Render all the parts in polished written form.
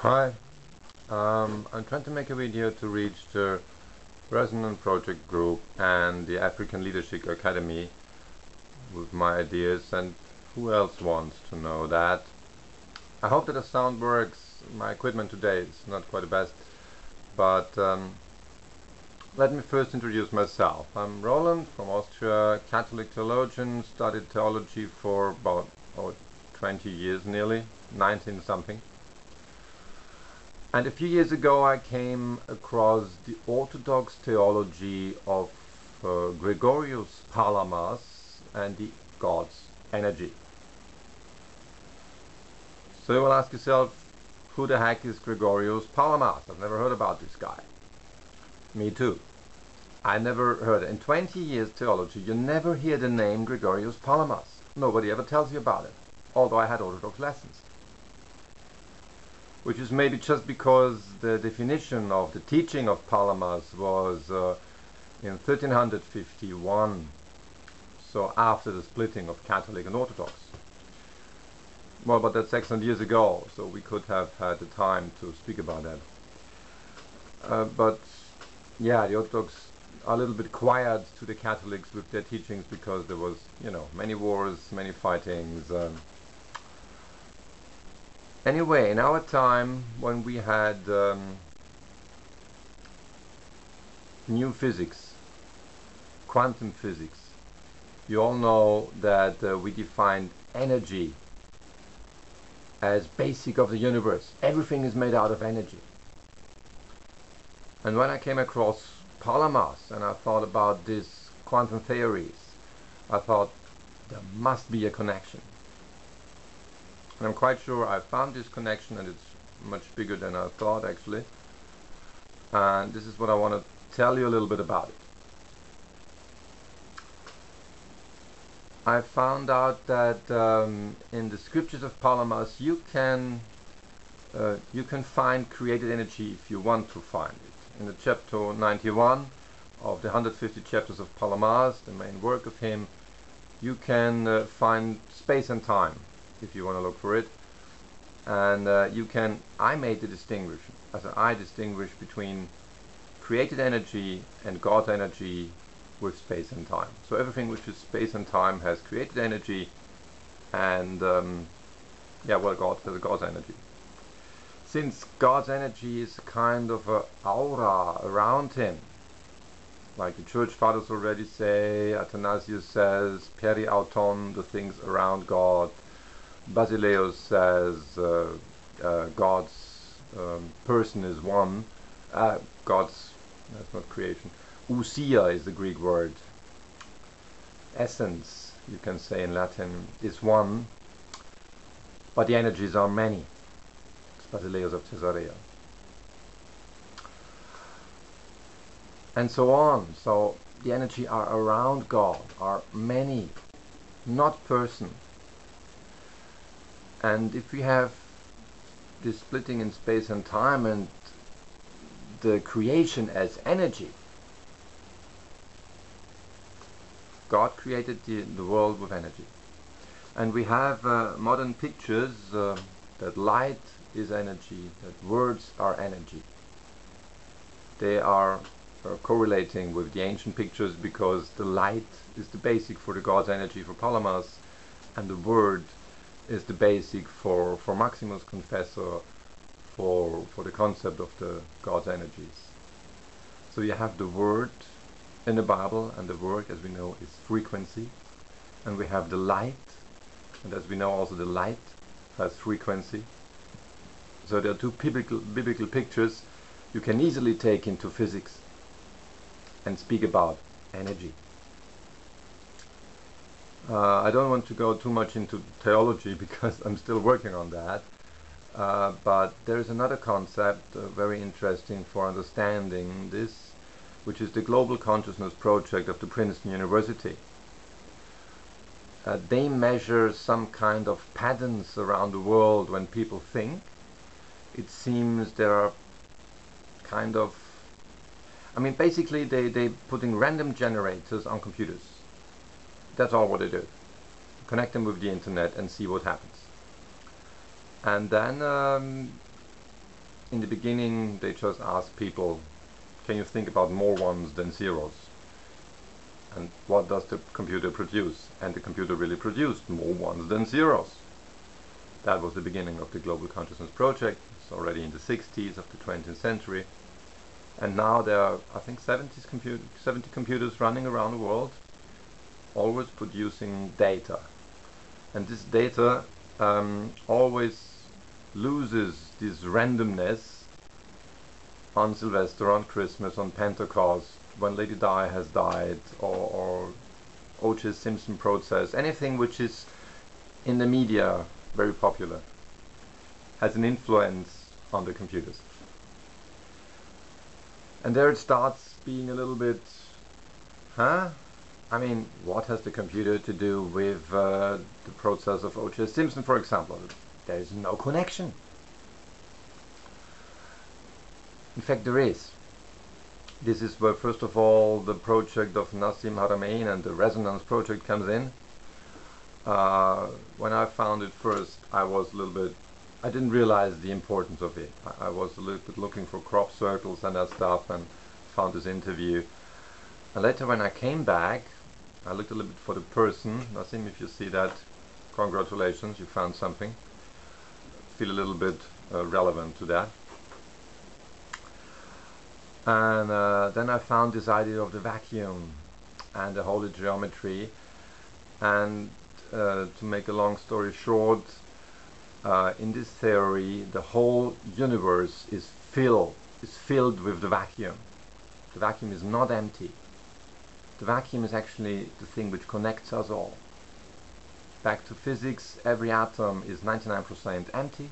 Hi, I'm trying to make a video to reach the Resonant Project Group and the African Leadership Academy with my ideas, and who else wants to know that? I hope that the sound works. My equipment today is not quite the best, but let me first introduce myself. I'm Roland from Austria, Catholic theologian, studied theology for about 20 years nearly, 19 something. And a few years ago I came across the Orthodox theology of Gregorius Palamas and the God's energy. So you will ask yourself, who the heck is Gregorius Palamas? I've never heard about this guy. Me too. I never heard it. In 20 years theology, you never hear the name Gregorius Palamas. Nobody ever tells you about it, although I had Orthodox lessons. Which is maybe just because the definition of the teaching of Palamas was in 1351, so after the splitting of Catholic and Orthodox. Well, but that's 600 years ago, so we could have had the time to speak about that. But yeah, the Orthodox are a little bit quiet to the Catholics with their teachings because there was, many wars, many fightings. Anyway, in our time, when we had new physics, quantum physics, you all know that we defined energy as basic of the universe. Everything is made out of energy. And when I came across Palamas and I thought about these quantum theories, I thought there must be a connection. And I'm quite sure I found this connection, and it's much bigger than I thought actually. And this is what I want to tell you a little bit about it. I found out that in the scriptures of Palamas you can find created energy if you want to find it. In the chapter 91 of the 150 chapters of Palamas, the main work of him, you can find space and time if you want to look for it, and I made the distinction, I distinguish between created energy and God's energy with space and time. So everything which is space and time has created energy, and God has God's energy. Since God's energy is kind of an aura around him, like the church fathers already say, Athanasius says, peri auton, the things around God. Basileus says God's person is one. God's, that's not creation. Ousia is the Greek word. Essence, you can say in Latin, is one, but the energies are many. It's Basileus of Caesarea. And so on. So the energy are around God, are many, not person. And if we have this splitting in space and time and the creation as energy, God created the world with energy. And we have modern pictures that light is energy, that words are energy. They are correlating with the ancient pictures because the light is the basic for the God's energy for Palamas, and the word is the basic for Maximus Confessor for the concept of the God's energies. So you have the word in the Bible, and the word, as we know, is frequency, and we have the light, and as we know also the light has frequency. So there are two biblical pictures you can easily take into physics and speak about energy. I don't want to go too much into theology because I'm still working on that, but there is another concept very interesting for understanding this, which is the Global Consciousness Project of the Princeton University. They measure some kind of patterns around the world when people think. It seems there are kind of, basically they putting random generators on computers. That's all what they do. Connect them with the internet and see what happens. And then in the beginning they just asked people, can you think about more ones than zeros? And what does the computer produce? And the computer really produced more ones than zeros. That was the beginning of the Global Consciousness Project. It's already in the 60s of the 20th century. And now there are, I think, 70 computers running around the world, always producing data. And this data always loses this randomness on Sylvester, on Christmas, on Pentecost, when Lady Di has died, or O.J. Simpson process, anything which is in the media very popular, has an influence on the computers. And there it starts being a little bit, I mean, what has the computer to do with the process of O.J. Simpson, for example? There is no connection. In fact, there is. This is where, first of all, the project of Nasim Afrika and the Resonance project comes in. When I found it first, I was a little bit, I didn't realize the importance of it. I was a little bit looking for crop circles and that stuff, and found this interview. And later when I came back, I looked a little bit for the person. Nasim, if you see that, congratulations, you found something. Feel a little bit relevant to that. And then I found this idea of the vacuum and the holy geometry. And to make a long story short, in this theory, the whole universe is filled with the vacuum. The vacuum is not empty. The vacuum is actually the thing which connects us all. Back to physics, every atom is 99% empty.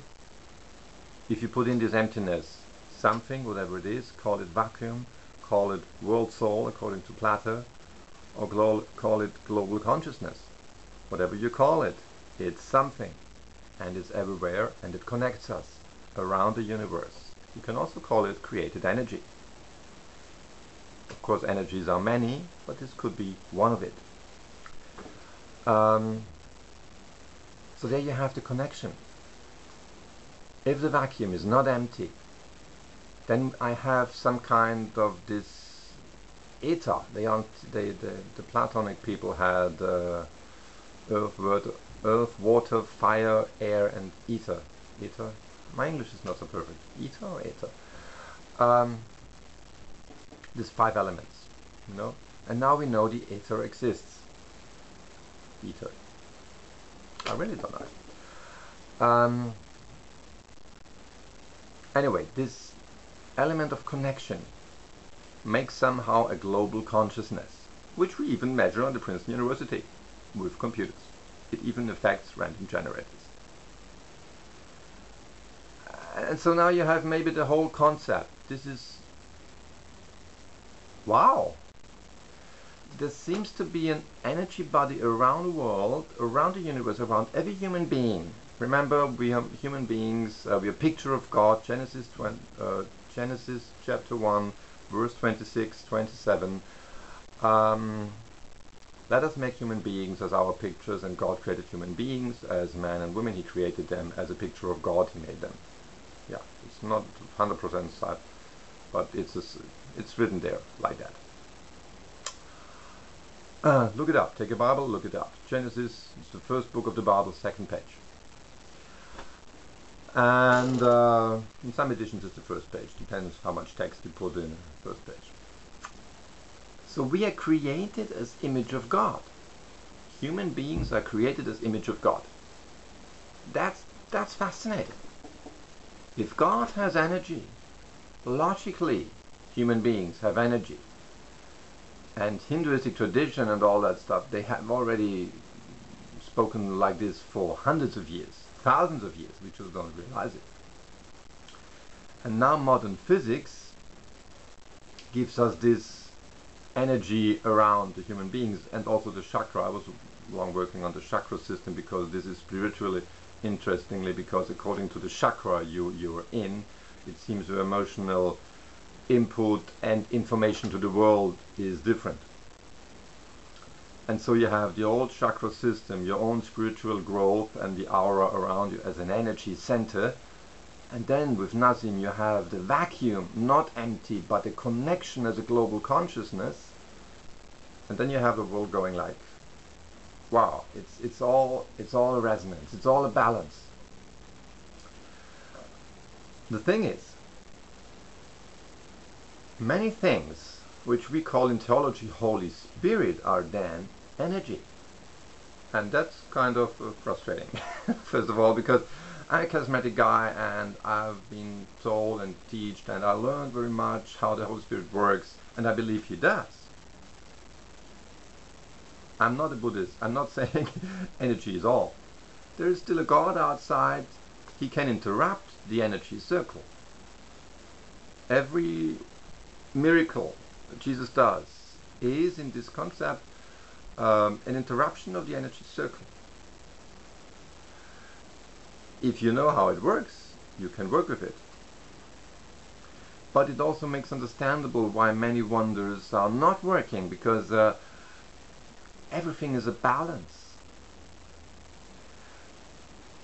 If you put in this emptiness something, whatever it is, call it vacuum, call it world soul according to Plato, or call it global consciousness. Whatever you call it, it's something, and it's everywhere, and it connects us around the universe. You can also call it created energy. Of course, energies are many, but this could be one of it. So there you have the connection. If the vacuum is not empty, then I have some kind of this ether. The Platonic people had earth, water, fire, air, and ether. Ether. My English is not so perfect. Ether or ether? These 5 elements, you know. And now we know the ether exists. Ether. I really don't know. Anyway, this element of connection makes somehow a global consciousness, which we even measure on the Princeton University with computers. It even affects random generators. And so now you have maybe the whole concept. This is, wow! There seems to be an energy body around the world, around the universe, around every human being. Remember, we are human beings, we are a picture of God, Genesis chapter 1, verse 26, 27. Let us make human beings as our pictures, and God created human beings as man and women. He created them as a picture of God. He made them. Yeah, it's not 100% sad, but it's written there like that. Look it up. Take a Bible, look it up. Genesis is the first book of the Bible, 2nd page. And in some editions it's the first page. Depends how much text you put in the first page. So we are created as image of God. Human beings are created as image of God. That's fascinating. If God has energy, logically human beings have energy. And Hinduistic tradition and all that stuff, they have already spoken like this for hundreds of years, thousands of years. We just don't realize it. And now modern physics gives us this energy around the human beings, and also the chakra. I was long working on the chakra system because this is spiritually interestingly, because according to the chakra you're in, it seems your emotional input and information to the world is different. And so you have the old chakra system, your own spiritual growth, and the aura around you as an energy center, And then with Nasim you have the vacuum, not empty, but a connection as a global consciousness. And then you have the world going like, wow, it's all a resonance, it's all a balance. The thing is, many things which we call in theology Holy Spirit are then energy. And that's kind of frustrating, first of all, because I'm a charismatic guy and I've been told and taught and I learned very much how the Holy Spirit works, and I believe He does. I'm not a Buddhist. I'm not saying energy is all. There is still a God outside. He can interrupt the energy circle. Every miracle that Jesus does is, in this concept, an interruption of the energy circle. If you know how it works, you can work with it. But it also makes understandable why many wonders are not working, because everything is a balance.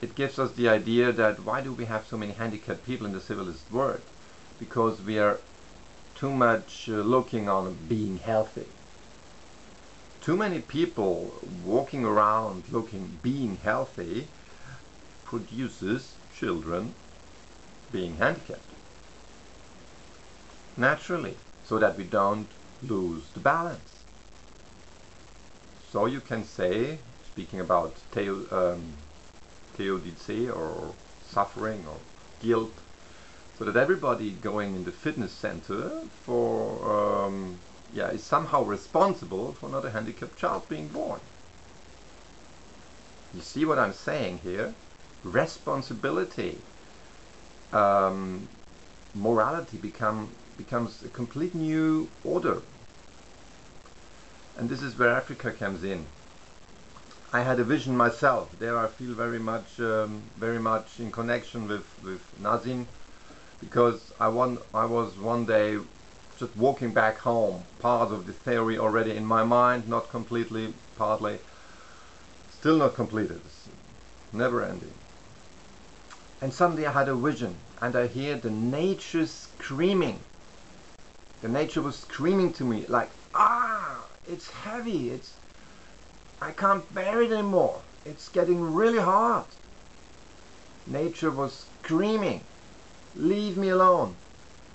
It gives us the idea that why do we have so many handicapped people in the civilized world? Because we are too much looking on being healthy. Too many people walking around being healthy produces children being handicapped. Naturally, so that we don't lose the balance. So you can say, speaking about theodicee or suffering or guilt, so that everybody going in the fitness center for is somehow responsible for not a handicapped child being born. You see what I'm saying here? Responsibility, morality becomes a complete new order. And this is where Africa comes in. I had a vision myself. There I feel very much in connection with Nasim, because I was one day just walking back home, part of the theory already in my mind, not completely, partly, still not completed, never ending. And suddenly I had a vision, and I hear the nature screaming. The nature was screaming to me like, it's heavy, I can't bear it anymore, it's getting really hard. Nature was screaming, leave me alone.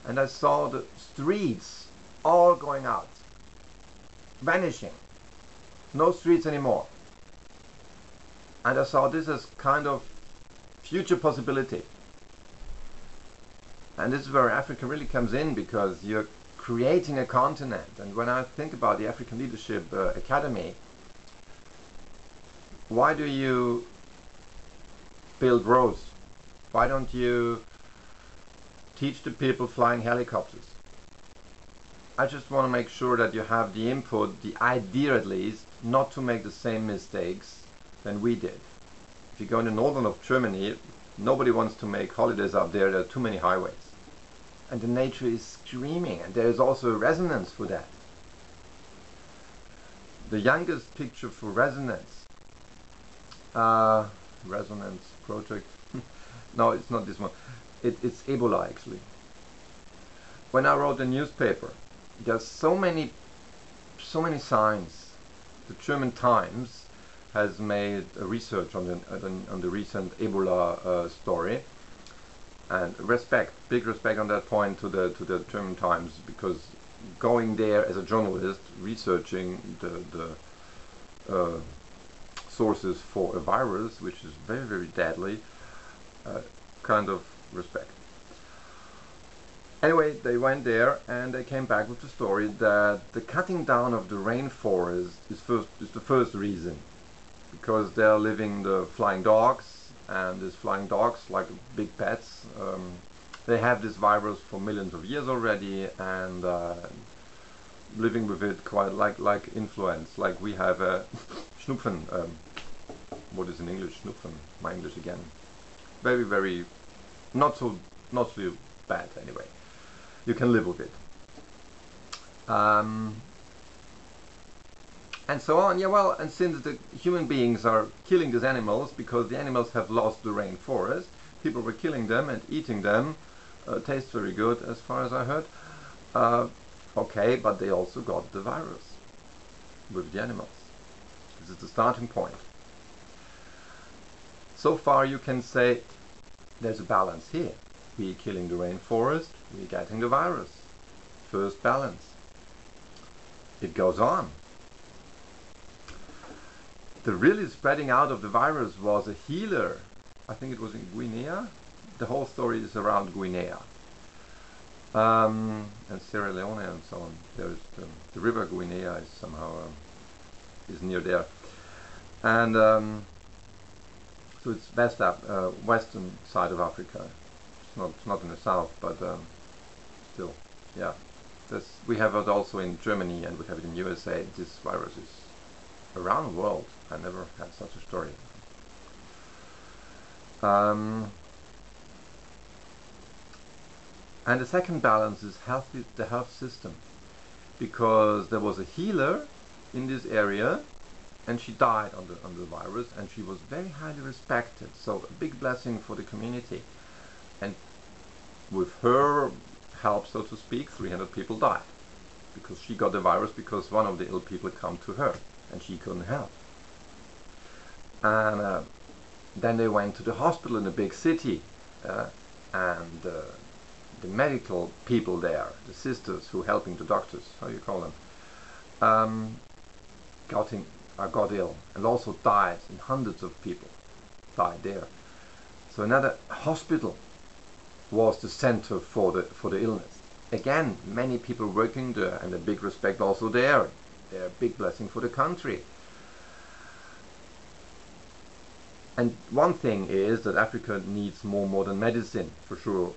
And I saw the streets all going out, vanishing, no streets anymore. And I saw this as kind of future possibility. And this is where Africa really comes in, because you're creating a continent. And when I think about the African Leadership Academy, why do you build roads? Why don't you teach the people flying helicopters? I just want to make sure that you have the input, the idea at least, not to make the same mistakes than we did. If you go in the northern of Germany, nobody wants to make holidays up there. There are too many highways. And the nature is screaming, and there is also a resonance for that. The youngest picture for resonance, resonance project, no, it's not this one, it's Ebola actually. When I wrote the newspaper, there's so many signs. The German Times has made a research on the recent Ebola story, and big respect on that point to the German Times, because going there as a journalist, researching the sources for a virus which is very, very deadly, kind of respect. Anyway, they went there and they came back with the story that the cutting down of the rainforest is the first reason, because they're living the flying dogs, and these flying dogs, like big pets, they have this virus for millions of years already, and living with it quite like influence, like we have a Schnupfen. What is in English? Schnupfen. My English again. Very, very not so bad anyway. You can live with it. And so on. Yeah, well, and since the human beings are killing these animals because the animals have lost the rainforest, people were killing them and eating them. Tastes very good as far as I heard. Okay, but they also got the virus with the animals. This is the starting point. So far you can say there's a balance here. We're killing the rainforest, we're getting the virus. First balance. It goes on. The really spreading out of the virus was a healer. I think it was in Guinea. The whole story is around Guinea. And Sierra Leone and so on. There's the river Guinea is somehow is near there. And so it's western side of Africa. It's not in the south, but still, yeah. We have it also in Germany and we have it in USA. This virus is around the world. I never had such a story. And the second balance is the health system, because there was a healer in this area and she died on the virus, and she was very highly respected, so a big blessing for the community. And with her help, so to speak, 300 people died because she got the virus because one of the ill people come to her and she couldn't help. And then they went to the hospital in a big city, and the medical people there, the sisters who helping the doctors, how you call them, got ill and also died, and hundreds of people died there. So another hospital was the center for the illness. Again, many people working there, and a big respect also there. They're a big blessing for the country. And one thing is that Africa needs more modern medicine, for sure,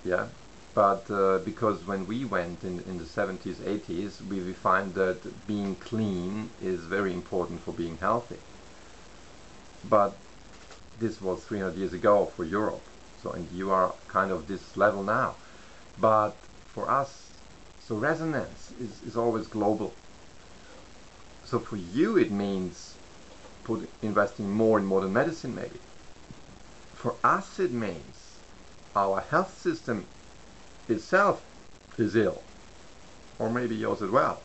yeah. But because when we went in the 70s, 80s, we find that being clean is very important for being healthy. But this was 300 years ago for Europe. So, and you are kind of this level now. But for us, so resonance is always global. So for you it means investing more in modern medicine maybe. For us it means our health system itself is ill, or maybe yours as well.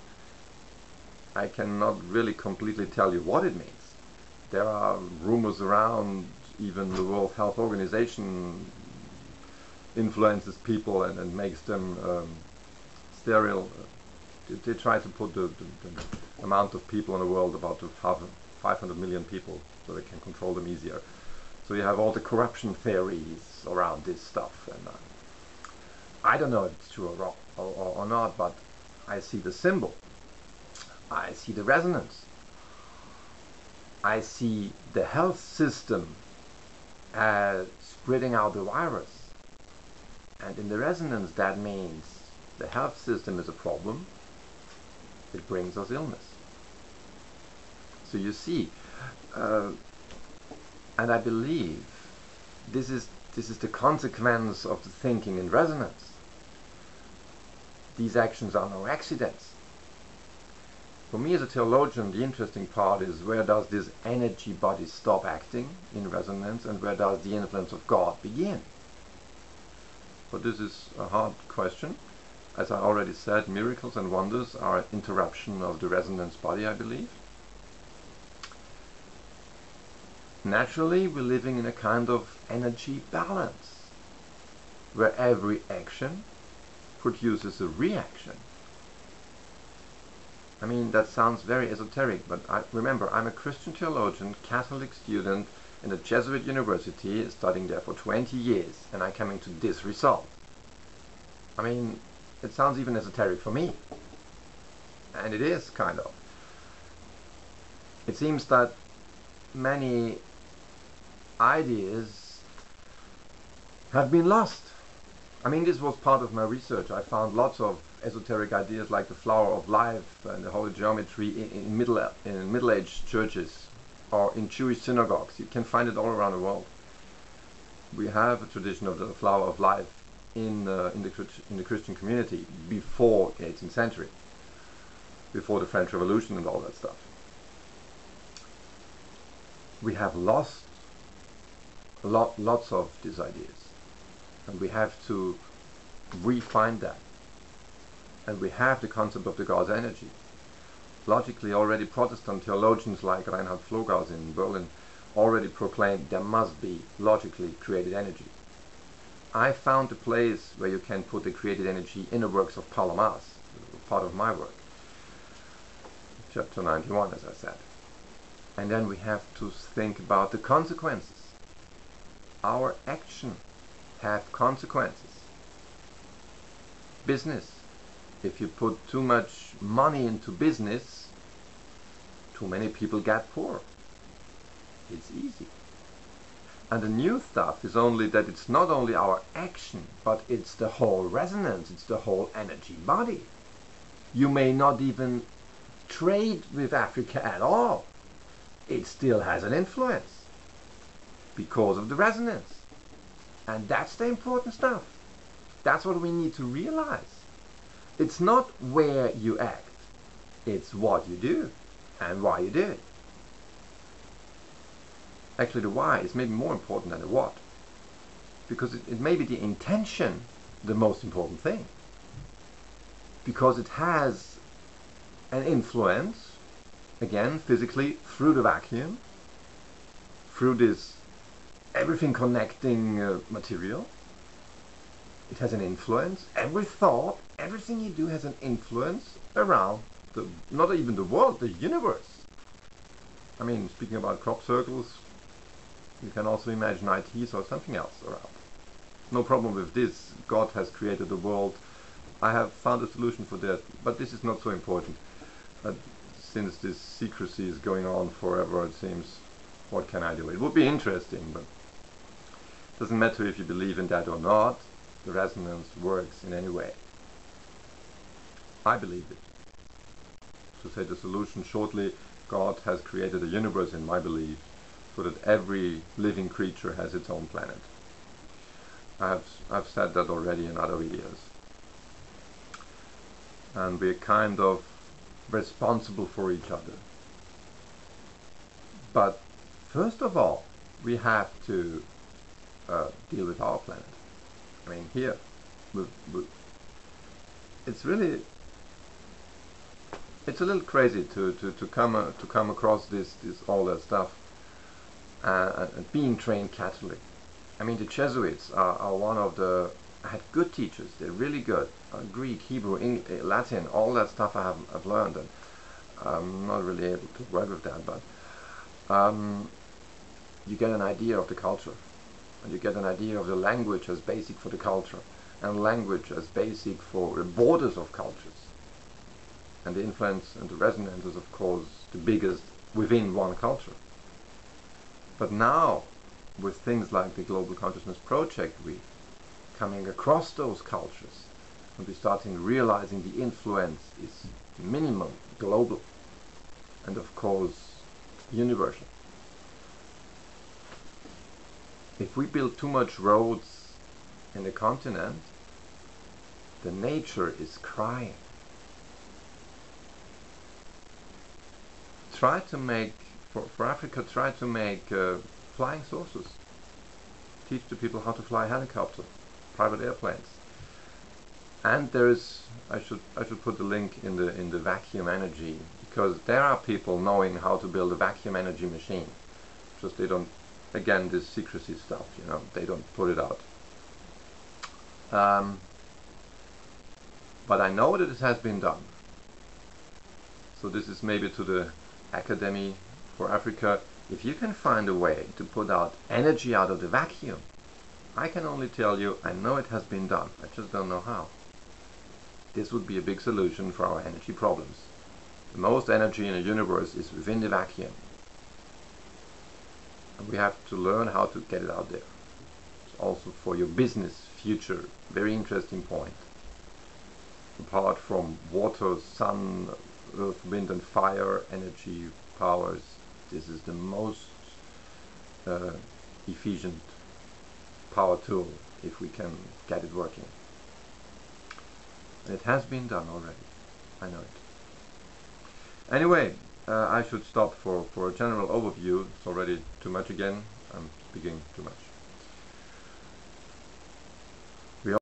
I cannot really completely tell you what it means. There are rumors around, even the World Health Organization influences people and makes them sterile. They try to put the amount of people in the world about to have 500 million people so they can control them easier. So you have all the corruption theories around this stuff, and I don't know if it's true or not, but I see the symbol, I see the resonance, I see the health system as spreading out the virus, and in the resonance that means the health system is a problem, it brings us illness. So you see, and I believe this is the consequence of the thinking in resonance. These actions are no accidents. For me as a theologian, the interesting part is, where does this energy body stop acting in resonance, and where does the influence of God begin? But this is a hard question. As I already said, miracles and wonders are an interruption of the resonance body, I believe. Naturally, we're living in a kind of energy balance, where every action produces a reaction. I mean, that sounds very esoteric, but remember, I'm a Christian theologian, Catholic student in a Jesuit university, studying there for 20 years, and I'm coming to this result. I mean, it sounds even esoteric for me. And it is, kind of. It seems that many ideas have been lost. I mean, this was part of my research. I found lots of esoteric ideas like the flower of life and the holy geometry in Middle-Age churches or in Jewish synagogues. You can find it all around the world. We have a tradition of the flower of life in the Christian community before the 18th century, before the French Revolution and all that stuff. We have lost lots of these ideas, and we have to refine that. And we have the concept of the God's energy. Logically, already Protestant theologians like Reinhard Flogas in Berlin already proclaimed there must be logically created energy. I found a place where you can put the created energy in the works of Palamas, part of my work. Chapter 91, as I said. And then we have to think about the consequences. Our action have consequences. Business. If you put too much money into business, too many people get poor. It's easy. And the new stuff is only that it's not only our action, but it's the whole resonance, it's the whole energy body. You may not even trade with Africa at all. It still has an influence because of the resonance. And that's the important stuff. That's what we need to realize. It's not where you act, it's what you do and why you do it. Actually, the why is maybe more important than the what, because it may be the intention the most important thing, because it has an influence, again, physically, through the vacuum, through this everything connecting material. It has an influence. Every thought, everything you do has an influence around the, not even the world, the universe. I mean, speaking about crop circles, you can also imagine ITs or something else around. No problem with this. God has created the world. I have found a solution for that, but this is not so important. Since this secrecy is going on forever, it seems, what can I do? It would be interesting, but it doesn't matter if you believe in that or not. The resonance works in any way. I believe it. To say the solution shortly, God has created a universe, in my belief, so that every living creature has its own planet. I've said that already in other videos. And we're kind of responsible for each other. But first of all, we have to deal with our planet. I mean, here, it's really, it's a little crazy to come across this all that stuff. And being trained Catholic. I mean, the Jesuits are one of the, I had good teachers, they're really good. Greek, Hebrew, Latin, all that stuff I've learned, and I'm not really able to work with that, but you get an idea of the culture, and you get an idea of the language as basic for the culture, and language as basic for the borders of cultures. And the influence and the resonance is, of course, the biggest within one culture. But now, with things like the Global Consciousness Project, we're coming across those cultures, and we're starting realizing the influence is minimum, global, and of course, universal. If we build too much roads in the continent, the nature is crying. Try to make, for Africa, try to make flying saucers. Teach the people how to fly helicopter, private airplanes. And there's, I should put the link in the vacuum energy, because there are people knowing how to build a vacuum energy machine. Just they don't, again, this secrecy stuff, you know, they don't put it out. But I know that it has been done. So this is maybe to the Academy for Africa. If you can find a way to put out energy out of the vacuum, I can only tell you, I know it has been done. I just don't know how. This would be a big solution for our energy problems. The most energy in the universe is within the vacuum. And we have to learn how to get it out there. It's also for your business future, very interesting point. Apart from water, sun, earth, wind and fire energy powers, this is the most efficient power tool if we can get it working. And it has been done already. I know it. Anyway, I should stop for a general overview. It's already too much again. I'm speaking too much.